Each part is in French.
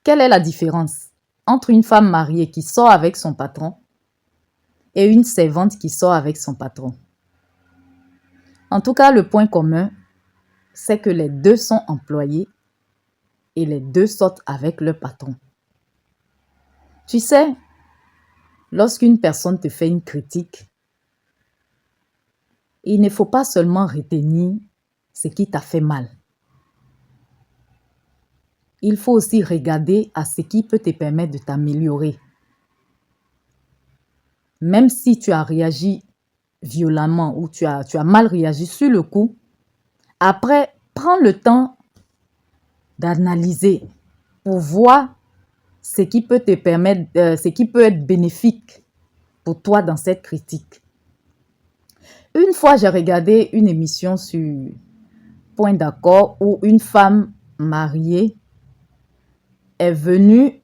quelle est la différence entre une femme mariée qui sort avec son patron et une servante qui sort avec son patron? En tout cas, le point commun, c'est que les deux sont employés et les deux sortent avec leur patron. Tu sais, lorsqu'une personne te fait une critique, il ne faut pas seulement retenir ce qui t'a fait mal. Il faut aussi regarder à ce qui peut te permettre de t'améliorer. Même si tu as réagi violemment ou tu as mal réagi sur le coup, après, prends le temps d'analyser pour voir ce qui peut te permettre, ce qui peut être bénéfique pour toi dans cette critique. Une fois, j'ai regardé une émission sur Point d'accord où une femme mariée est venue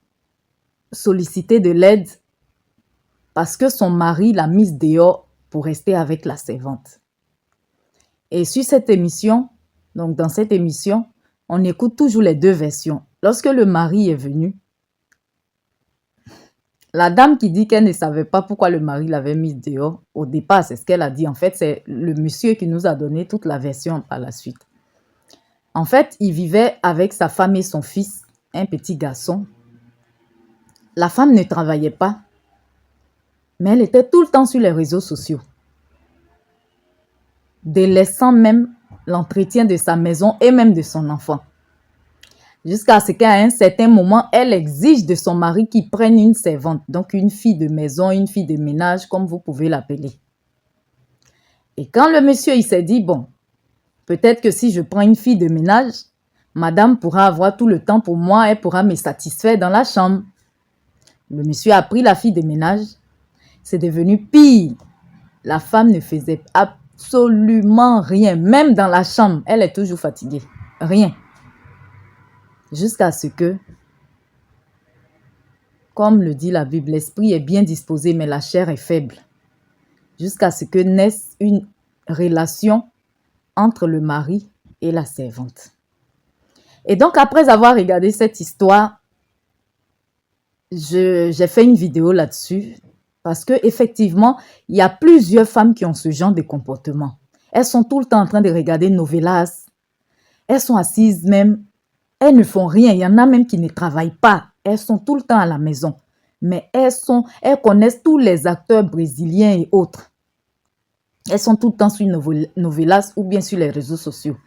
solliciter de l'aide parce que son mari l'a mise dehors pour rester avec la servante. Et sur cette émission, donc dans cette émission, on écoute toujours les deux versions. Lorsque le mari est venu, la dame qui dit qu'elle ne savait pas pourquoi le mari l'avait mise dehors, au départ, c'est ce qu'elle a dit. En fait, c'est le monsieur qui nous a donné toute la version par la suite. En fait, il vivait avec sa femme et son fils, un petit garçon. La femme ne travaillait pas, mais elle était tout le temps sur les réseaux sociaux, délaissant même l'entretien de sa maison et même de son enfant. Jusqu'à ce qu'à un certain moment, elle exige de son mari qu'il prenne une servante, donc une fille de maison, une fille de ménage, comme vous pouvez l'appeler. Et quand le monsieur il s'est dit, bon, peut-être que si je prends une fille de ménage, madame pourra avoir tout le temps pour moi, elle pourra me satisfaire dans la chambre. Le monsieur a pris la fille de ménage, c'est devenu pire. La femme ne faisait absolument rien, même dans la chambre, elle est toujours fatiguée, rien. Jusqu'à ce que, comme le dit la Bible, l'esprit est bien disposé, mais la chair est faible. Jusqu'à ce que naisse une relation entre le mari et la servante. Et donc, après avoir regardé cette histoire, j'ai fait une vidéo là-dessus parce qu'effectivement, il y a plusieurs femmes qui ont ce genre de comportement. Elles sont tout le temps en train de regarder novelas. Elles sont assises même. Elles ne font rien. Il y en a même qui ne travaillent pas. Elles sont tout le temps à la maison. Mais elles connaissent tous les acteurs brésiliens et autres. Elles sont tout le temps sur novelas ou bien sur les réseaux sociaux.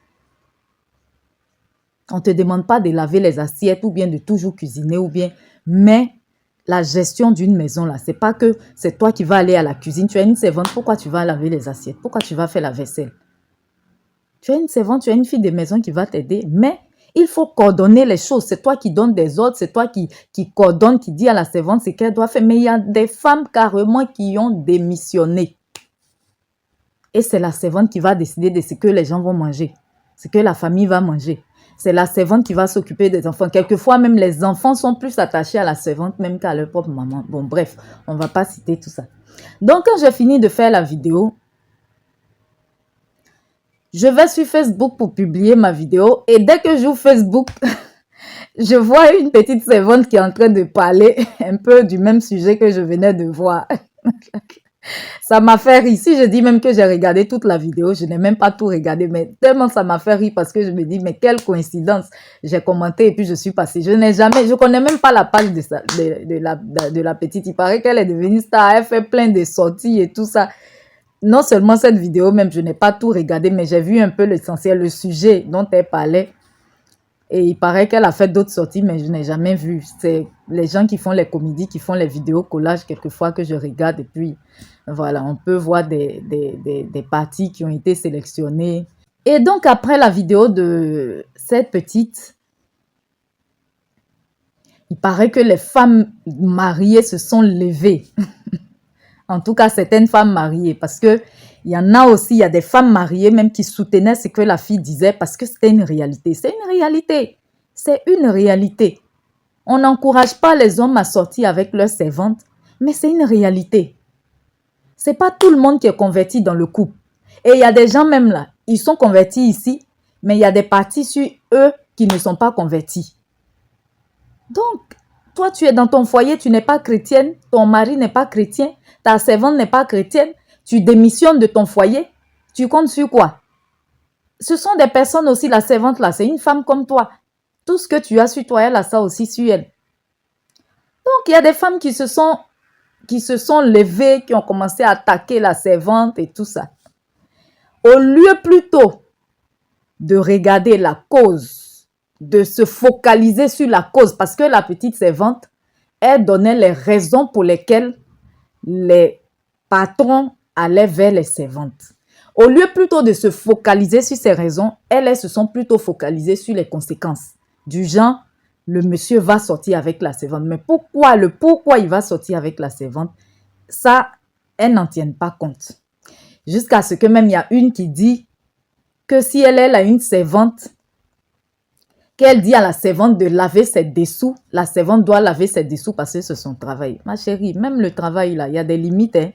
On ne te demande pas de laver les assiettes ou bien de toujours cuisiner ou bien... Mais la gestion d'une maison, là, c'est pas que c'est toi qui vas aller à la cuisine. Tu as une servante, pourquoi tu vas laver les assiettes? Pourquoi tu vas faire la vaisselle? Tu as une servante, tu as une fille de maison qui va t'aider, mais il faut coordonner les choses. C'est toi qui donnes des ordres, c'est toi qui coordonne, qui dit à la servante ce qu'elle doit faire. Mais il y a des femmes carrément qui ont démissionné. Et c'est la servante qui va décider de ce que les gens vont manger, ce que la famille va manger. C'est la servante qui va s'occuper des enfants. Quelquefois, même les enfants sont plus attachés à la servante même qu'à leur propre maman. Bon, bref, on ne va pas citer tout ça. Donc, quand j'ai fini de faire la vidéo, je vais sur Facebook pour publier ma vidéo. Et dès que j'ouvre Facebook, je vois une petite servante qui est en train de parler un peu du même sujet que je venais de voir. Ça m'a fait rire. Si je dis même que j'ai regardé toute la vidéo, je n'ai même pas tout regardé, mais tellement ça m'a fait rire parce que je me dis, mais quelle coïncidence. J'ai commenté et puis je suis passée. Je connais même pas la page de la petite. Il paraît qu'elle est devenue star, elle fait plein de sorties et tout ça. Non seulement cette vidéo, même je n'ai pas tout regardé, mais j'ai vu un peu l'essentiel, le sujet dont elle parlait. Et il paraît qu'elle a fait d'autres sorties, mais je n'ai jamais vu. C'est les gens qui font les comédies, qui font les vidéos collages quelquefois que je regarde. Et puis, voilà, on peut voir des parties qui ont été sélectionnées. Et donc, après la vidéo de cette petite, il paraît que les femmes mariées se sont levées. En tout cas, certaines femmes mariées, parce que il y en a aussi, il y a des femmes mariées même qui soutenaient ce que la fille disait parce que c'était une réalité. C'est une réalité. C'est une réalité. On n'encourage pas les hommes à sortir avec leurs servantes, mais c'est une réalité. C'est pas tout le monde qui est converti dans le couple. Et il y a des gens même là, ils sont convertis ici, mais il y a des parties sur eux qui ne sont pas convertis. Donc, toi, tu es dans ton foyer, tu n'es pas chrétienne, ton mari n'est pas chrétien, ta servante n'est pas chrétienne, tu démissionnes de ton foyer, tu comptes sur quoi? Ce sont des personnes aussi, la servante là, c'est une femme comme toi. Tout ce que tu as sur toi, elle a ça aussi sur elle. Donc, il y a des femmes qui se sont levées, qui ont commencé à attaquer la servante et tout ça. Au lieu plutôt de regarder la cause, de se focaliser sur la cause, parce que la petite servante, elle donnait les raisons pour lesquelles les patrons allaient vers les servantes. Au lieu plutôt de se focaliser sur ces raisons, elles se sont plutôt focalisées sur les conséquences. Du genre, le monsieur va sortir avec la servante. Mais pourquoi il va sortir avec la servante? Ça, elles n'en tiennent pas compte. Jusqu'à ce que même il y a une qui dit que si elle a une servante, qu'elle dit à la servante de laver ses dessous, la servante doit laver ses dessous parce que c'est son travail. Ma chérie, même le travail là, il y a des limites. Hein.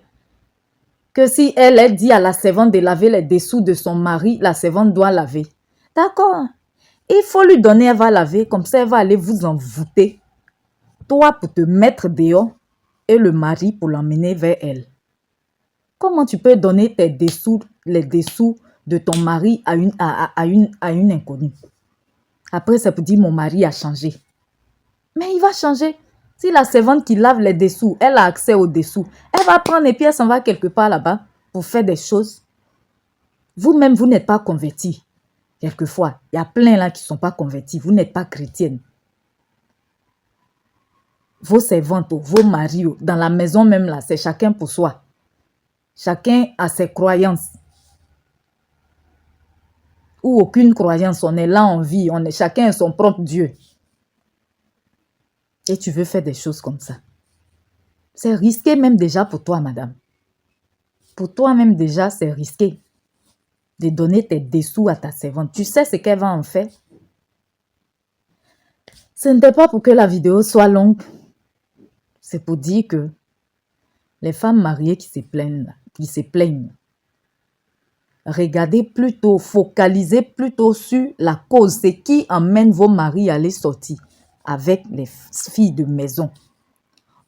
Que si elle dit à la servante de laver les dessous de son mari, la servante doit laver. D'accord. Il faut lui donner, elle va laver, comme ça elle va aller vous envoûter. Toi pour te mettre dehors et le mari pour l'emmener vers elle. Comment tu peux donner tes dessous, les dessous de ton mari à une inconnue? Après, ça peut dire mon mari a changé. Mais il va changer. Si la servante qui lave les dessous, elle a accès aux dessous, elle va prendre et puis elle s'en va quelque part là-bas pour faire des choses. Vous-même, vous n'êtes pas converti. Quelquefois, il y a plein là qui ne sont pas convertis. Vous n'êtes pas chrétienne. Vos servantes, vos maris, dans la maison même là, c'est chacun pour soi. Chacun a ses croyances. Ou aucune croyance, on est là en vie, chacun a son propre Dieu. Et tu veux faire des choses comme ça. C'est risqué même déjà pour toi, madame. Pour toi-même déjà, c'est risqué de donner tes dessous à ta servante. Tu sais ce qu'elle va en faire. Ce n'était pas pour que la vidéo soit longue. C'est pour dire que les femmes mariées qui se plaignent, regardez plutôt, focalisez plutôt sur la cause. C'est qui emmène vos maris à aller sortir avec les filles de maison.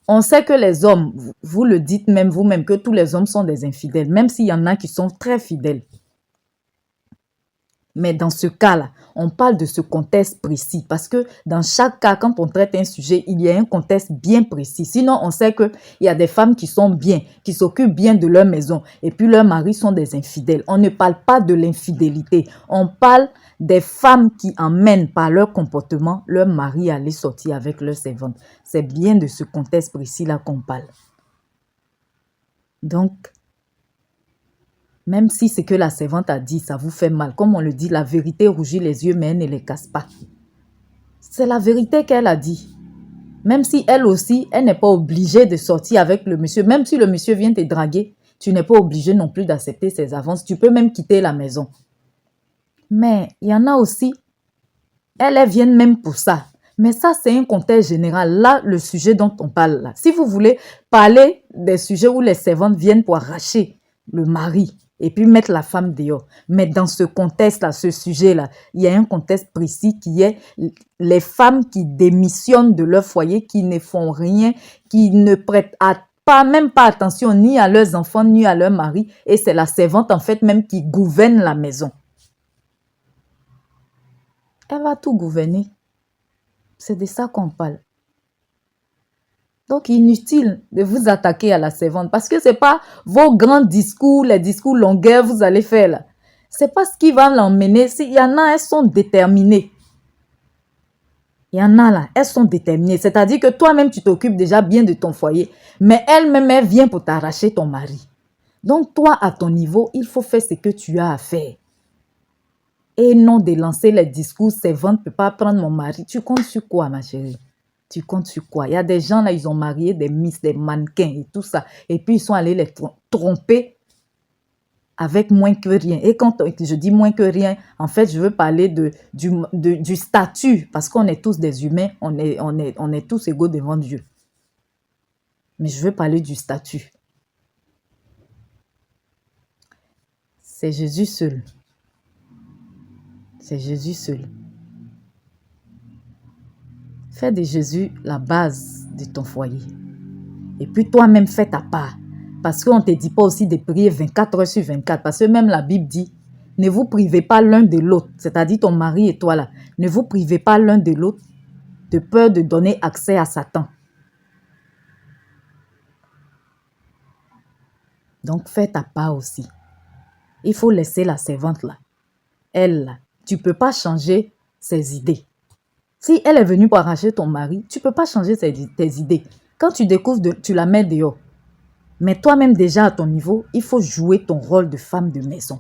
On sait que les hommes, vous le dites même vous-même, que tous les hommes sont des infidèles, même s'il y en a qui sont très fidèles. Mais dans ce cas-là, on parle de ce contexte précis parce que dans chaque cas, quand on traite un sujet, il y a un contexte bien précis. Sinon, on sait qu'il y a des femmes qui sont bien, qui s'occupent bien de leur maison et puis leurs maris sont des infidèles. On ne parle pas de l'infidélité. On parle des femmes qui emmènent par leur comportement leur mari à aller sortir avec leur servante. C'est bien de ce contexte précis-là qu'on parle. Donc, même si ce que la servante a dit, ça vous fait mal. Comme on le dit, la vérité rougit les yeux, mais elle ne les casse pas. C'est la vérité qu'elle a dit. Même si elle aussi, elle n'est pas obligée de sortir avec le monsieur. Même si le monsieur vient te draguer, tu n'es pas obligé non plus d'accepter ses avances. Tu peux même quitter la maison. Mais il y en a aussi, elles viennent même pour ça. Mais ça, c'est un contexte général. Là, le sujet dont on parle là. Si vous voulez parler des sujets où les servantes viennent pour arracher le mari, et puis mettre la femme dehors. Mais dans ce contexte-là, ce sujet-là, il y a un contexte précis qui est les femmes qui démissionnent de leur foyer, qui ne font rien, qui ne prêtent même pas attention ni à leurs enfants, ni à leur mari. Et c'est la servante, en fait, même qui gouverne la maison. Elle va tout gouverner. C'est de ça qu'on parle. Donc, inutile de vous attaquer à la servante parce que ce n'est pas vos grands discours, les discours longueurs vous allez faire là. Ce n'est pas ce qui va l'emmener. Il y en a, elles sont déterminées. Il y en a là, elles sont déterminées. C'est-à-dire que toi-même, tu t'occupes déjà bien de ton foyer. Mais elle-même, elle vient pour t'arracher ton mari. Donc, toi, à ton niveau, il faut faire ce que tu as à faire. Et non de lancer les discours, servante ne peut pas prendre mon mari. Tu comptes sur quoi, ma chérie? Tu comptes sur quoi? Il y a des gens là, ils ont marié des miss, des mannequins et tout ça. Et puis, ils sont allés les tromper avec moins que rien. Et quand je dis moins que rien, en fait, je veux parler du statut. Parce qu'on est tous des humains, on est tous égaux devant Dieu. Mais je veux parler du statut. C'est Jésus seul. C'est Jésus seul. Fais de Jésus la base de ton foyer. Et puis toi-même, fais ta part. Parce qu'on ne te dit pas aussi de prier 24 heures sur 24. Parce que même la Bible dit, ne vous privez pas l'un de l'autre. C'est-à-dire ton mari et toi là. Ne vous privez pas l'un de l'autre de peur de donner accès à Satan. Donc, fais ta part aussi. Il faut laisser la servante là. Elle là, tu ne peux pas changer ses idées. Si elle est venue pour arracher ton mari, tu ne peux pas changer tes idées. Quand tu découvres, tu la mets dehors. Mais toi-même déjà à ton niveau, il faut jouer ton rôle de femme de maison.